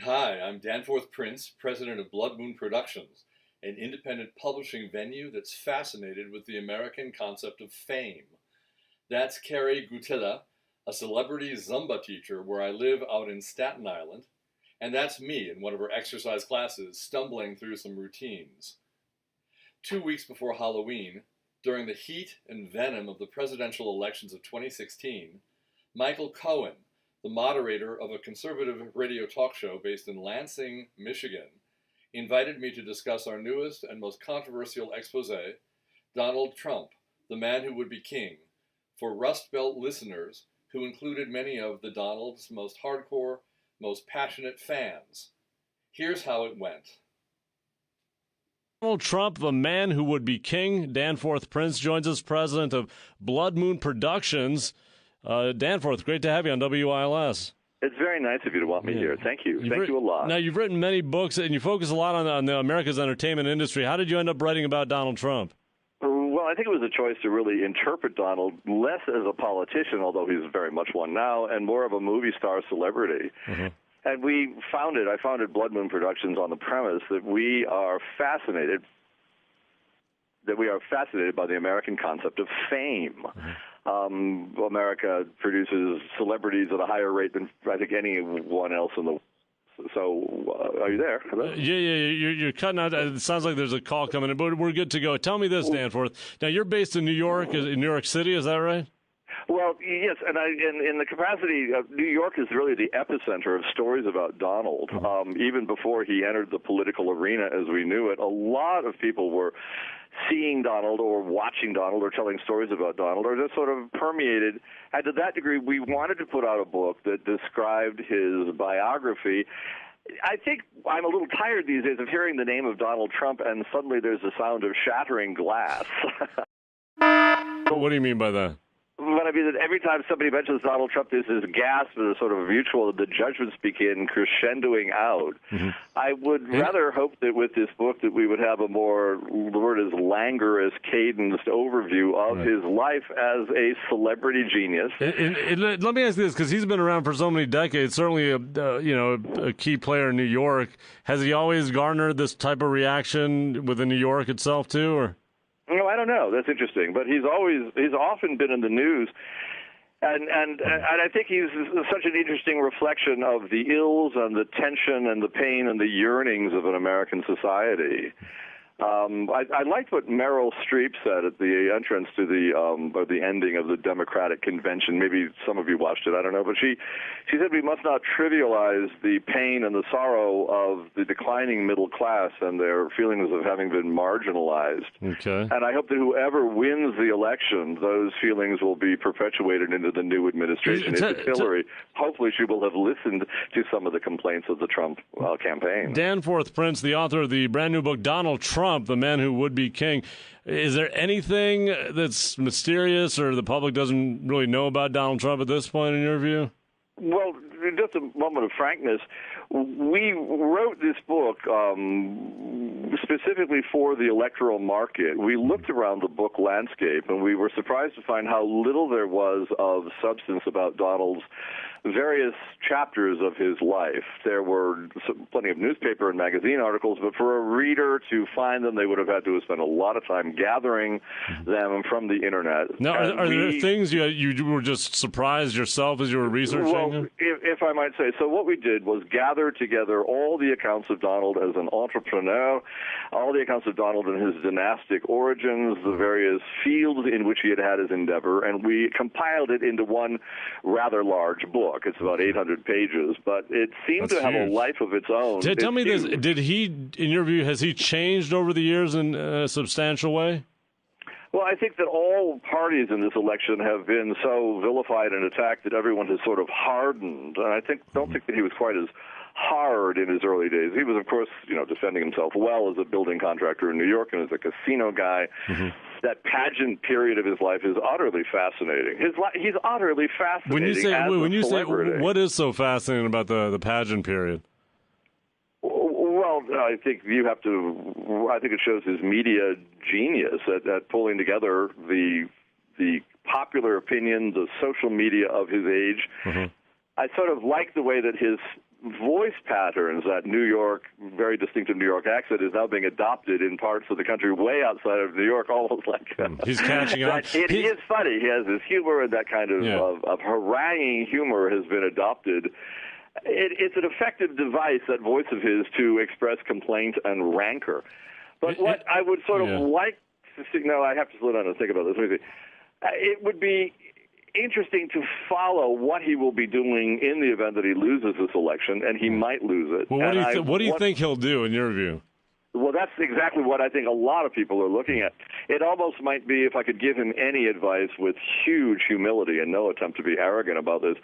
Hi, I'm Danforth Prince, president of Blood Moon Productions, an independent publishing venue that's fascinated with the American concept of fame. That's Carrie Gutilla, a celebrity Zumba teacher where I live out in Staten Island, and that's me in one of her exercise classes stumbling through some routines. 2 weeks before Halloween, during the heat and venom of the presidential elections of 2016, Michael Cohen, the moderator of a conservative radio talk show based in Lansing, Michigan, invited me to discuss our newest and most controversial expose, Donald Trump, the man who would be king, for Rust Belt listeners who included many of the Donald's most hardcore, most passionate fans. Here's how it went. Donald Trump, the man who would be king. Danforth Prince joins us, president of Blood Moon Productions. Danforth, great to have you on WILS. It's very nice of you to want me here. Thank you. Thank you a lot. Now, you've written many books, and you focus a lot on the America's entertainment industry. How did you end up writing about Donald Trump? Well, I think it was a choice to really interpret Donald less as a politician, although he's very much one now, and more of a movie star celebrity. Mm-hmm. And I founded Blood Moon Productions on the premise that we are fascinated by the American concept of fame. Mm-hmm. America produces celebrities at a higher rate than I think anyone else in the world. So, are you there? Hello? Yeah, you're cutting out. It sounds like there's a call coming in, but we're good to go. Tell me this, Danforth. Now, you're based in New York, in New York City, is that right? Well, yes, and in the capacity of New York is really the epicenter of stories about Donald. Even before he entered the political arena as we knew it, a lot of people were seeing Donald or watching Donald or telling stories about Donald or just sort of permeated. And to that degree, we wanted to put out a book that described his biography. I think I'm a little tired these days of hearing the name of Donald Trump and suddenly there's a sound of shattering glass. What do you mean by that? What I mean is that every time somebody mentions Donald Trump, there's this gasp and a sort of mutual, the judgments begin crescendoing out. Mm-hmm. I would rather hope that with this book that we would have a more, the word is languorous, cadenced overview of his life as a celebrity genius. Let me ask you this, because he's been around for so many decades, certainly a key player in New York. Has he always garnered this type of reaction within New York itself too, or? No, I don't know. That's interesting. But he's often been in the news, and I think he's such an interesting reflection of the ills and the tension and the pain and the yearnings of an American society. I liked what Meryl Streep said at the entrance to the ending of the Democratic convention. Maybe some of you watched it, I don't know. But she said we must not trivialize the pain and the sorrow of the declining middle class and their feelings of having been marginalized. Okay. And I hope that whoever wins the election, those feelings will be perpetuated into the new administration. If it's Hillary, hopefully she will have listened to some of the complaints of the Trump campaign. Danforth Prince, the author of the brand new book, Donald Trump, the man who would be king. Is there anything that's mysterious or the public doesn't really know about Donald Trump at this point, in your view? Well, just a moment of frankness. We wrote this book specifically for the electoral market. We looked around the book landscape, and we were surprised to find how little there was of substance about Donald's various chapters of his life. There were plenty of newspaper and magazine articles, but for a reader to find them, they would have had to have spent a lot of time gathering them from the Internet. Now, are there things you were just surprised yourself as you were researching? Well, if I might say, so what we did was gather together all the accounts of Donald as an entrepreneur, all the accounts of Donald and his dynastic origins, the various fields in which he had his endeavor, and we compiled it into one rather large book. It's about 800 pages, but it seemed to have a life of its own. Tell me this, did he, in your view, has he changed over the years in a substantial way? Well, I think that all parties in this election have been so vilified and attacked that everyone has sort of hardened. And I don't think that he was quite as hard in his early days. He was, of course, defending himself well as a building contractor in New York and as a casino guy. Mm-hmm. That pageant period of his life is utterly fascinating. He's utterly fascinating. When you say, what is so fascinating about the pageant period? Well, I think it shows his media genius at pulling together the popular opinion, the social media of his age. Mm-hmm. I sort of like the way that his voice patterns, that New York, very distinctive New York accent, is now being adopted in parts of the country way outside of New York, almost like he's catching on. He is funny. He has this humor, and that kind of haranguing humor has been adopted. It's an effective device, that voice of his, to express complaint and rancor. But what I would sort of like to see, no, I have to slow down and think about this. Let me see. It would be interesting to follow what he will be doing in the event that he loses this election, and he might lose it. Well, what do you think he'll do, in your view? Well, that's exactly what I think a lot of people are looking at. It almost might be, if I could give him any advice with huge humility and no attempt to be arrogant about this,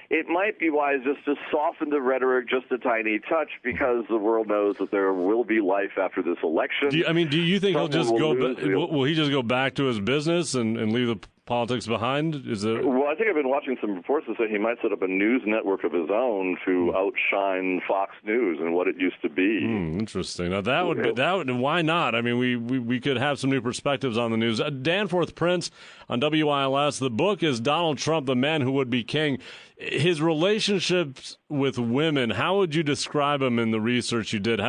it might be wise just to soften the rhetoric just a tiny touch, because the world knows that there will be life after this election. Do you think he'll just will he just go back to his business and leave the politics behind? Well, I think I've been watching some reports that say he might set up a news network of his own to outshine Fox News and what it used to be. Interesting. Now that would why not? I mean, we could have some new perspectives on the news. Danforth Prince on WILS. The book is Donald Trump, the Man Who Would Be King. His relationships with women, how would you describe him in the research you did?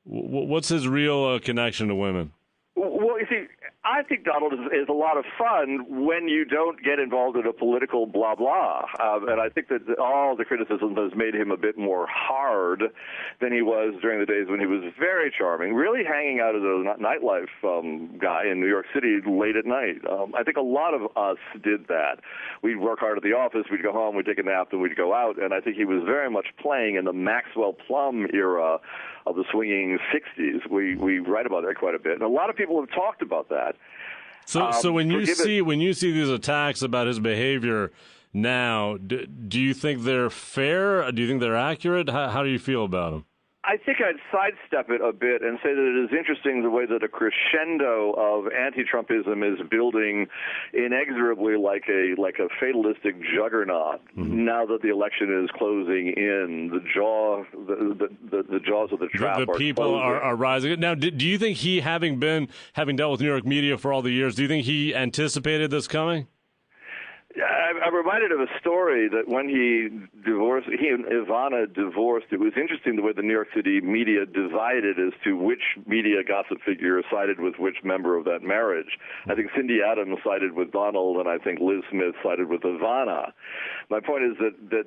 What's his real connection to women? Well, you see, I think Donald is a lot of fun when you don't get involved in a political blah blah, and I think that all the criticism has made him a bit more hard than he was during the days when he was very charming, really hanging out as a nightlife guy in New York City late at night. I think a lot of us did that. We'd work hard at the office, we'd go home, we'd take a nap, then we'd go out, and I think he was very much playing in the Maxwell Plum era of the swinging 60s. We write about that quite a bit, and a lot of people have talked about that. So when you see these attacks about his behavior now, do you think they're fair? Do you think they're accurate? How do you feel about them? I think I'd sidestep it a bit and say that it is interesting the way that a crescendo of anti-Trumpism is building inexorably like a fatalistic juggernaut. Now that the election is closing in, the jaws of the trap the people are rising. Now, do you think he, having dealt with New York media for all the years, do you think he anticipated this coming? I'm reminded of a story that when he and Ivana divorced, it was interesting the way the New York City media divided as to which media gossip figure sided with which member of that marriage. I think Cindy Adams sided with Donald, and I think Liz Smith sided with Ivana. My point is that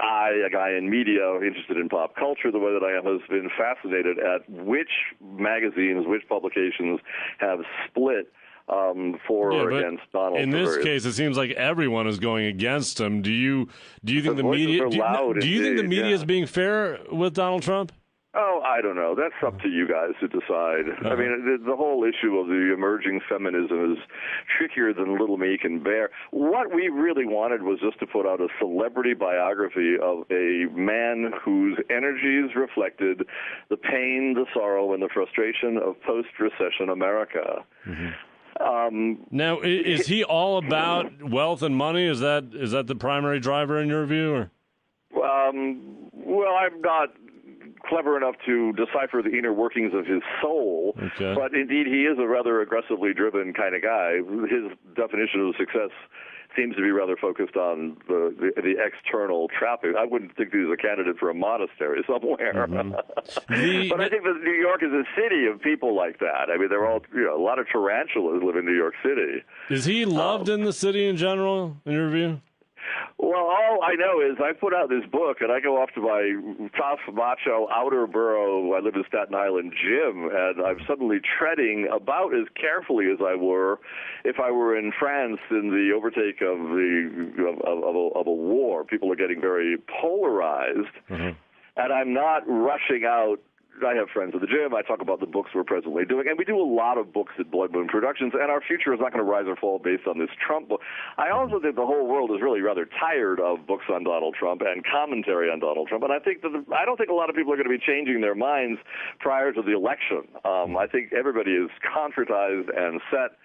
I, a guy in media interested in pop culture the way that I am, has been fascinated at which magazines, which publications have split for or against Donald. In this case, it seems like everyone is going against him. Do you think the media? Do you think the media is being fair with Donald Trump? Oh, I don't know. That's up to you guys to decide. I mean, the whole issue of the emerging feminism is trickier than Little Me Can Bear. What we really wanted was just to put out a celebrity biography of a man whose energies reflected the pain, the sorrow, and the frustration of post-recession America. Now, is he all about wealth and money? Is that the primary driver in your view? Or? Well, I'm not clever enough to decipher the inner workings of his soul, but indeed he is a rather aggressively driven kind of guy. His definition of success seems to be rather focused on the external trapping. I wouldn't think he's a candidate for a monastery somewhere. But I think that New York is a city of people like that. I mean, they're all, a lot of tarantulas live in New York City. Is he loved in the city in general, in your view? Well, all I know is I put out this book, and I go off to my tough, macho, outer borough, I live in Staten Island, gym, and I'm suddenly treading about as carefully as I were if I were in France in the overtake of a war. People are getting very polarized, and I'm not rushing out. I have friends at the gym. I talk about the books we're presently doing, and we do a lot of books at Blood Moon Productions, and our future is not going to rise or fall based on this Trump book. I also think the whole world is really rather tired of books on Donald Trump and commentary on Donald Trump, and I don't think a lot of people are going to be changing their minds prior to the election. I think everybody is concretized and set.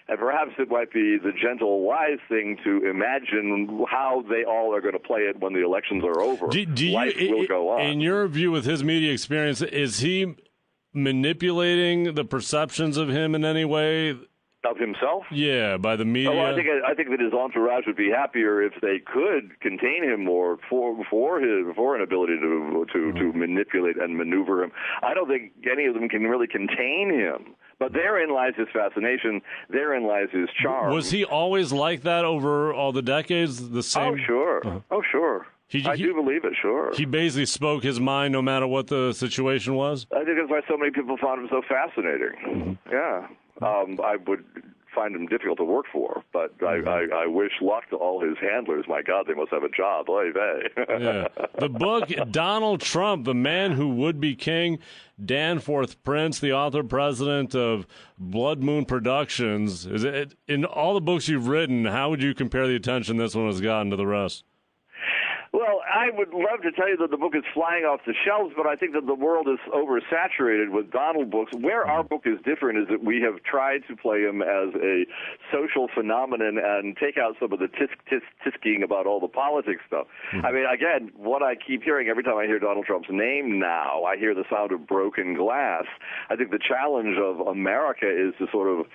And perhaps it might be the gentle, wise thing to imagine how they all are going to play it when the elections are over. Life will go on. In your view, with his media experience, is he manipulating the perceptions of him in any way? Of himself? Yeah, by the media. Oh, I think that his entourage would be happier if they could contain him more for an ability to manipulate and maneuver him. I don't think any of them can really contain him. But therein lies his fascination. Therein lies his charm. Was he always like that over all the decades? The same? Oh, sure. Oh, sure. I do believe it, sure. He basically spoke his mind no matter what the situation was? I think that's why so many people found him so fascinating. Mm-hmm. Yeah. I would find him difficult to work for, but I wish luck to all his handlers. My God, they must have a job. Oy vey. Yeah. The book, Donald Trump, the Man Who Would Be King, Danforth Prince, the author, president of Blood Moon Productions. In all the books you've written, how would you compare the attention this one has gotten to the rest? Well, I would love to tell you that the book is flying off the shelves, but I think that the world is oversaturated with Donald books. Where our book is different is that we have tried to play him as a social phenomenon and take out some of the tisking about all the politics stuff. I mean, again, what I keep hearing every time I hear Donald Trump's name now, I hear the sound of broken glass. I think the challenge of America is to sort of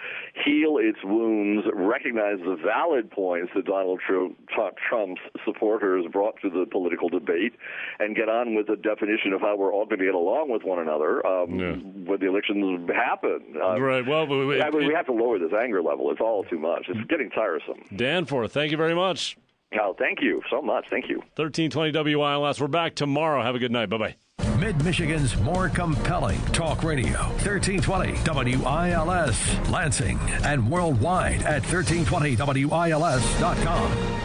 heal its wounds, recognize the valid points that Donald Trump's supporters brought to the political debate, and get on with the definition of how we're all going to get along with one another when the elections happen. Right. Well, we have to lower this anger level. It's all too much. It's getting tiresome. Danforth, thank you very much. Oh, thank you so much. Thank you. 1320 WILS. We're back tomorrow. Have a good night. Bye-bye. Mid-Michigan's more compelling talk radio, 1320 WILS, Lansing, and worldwide at 1320WILS.com.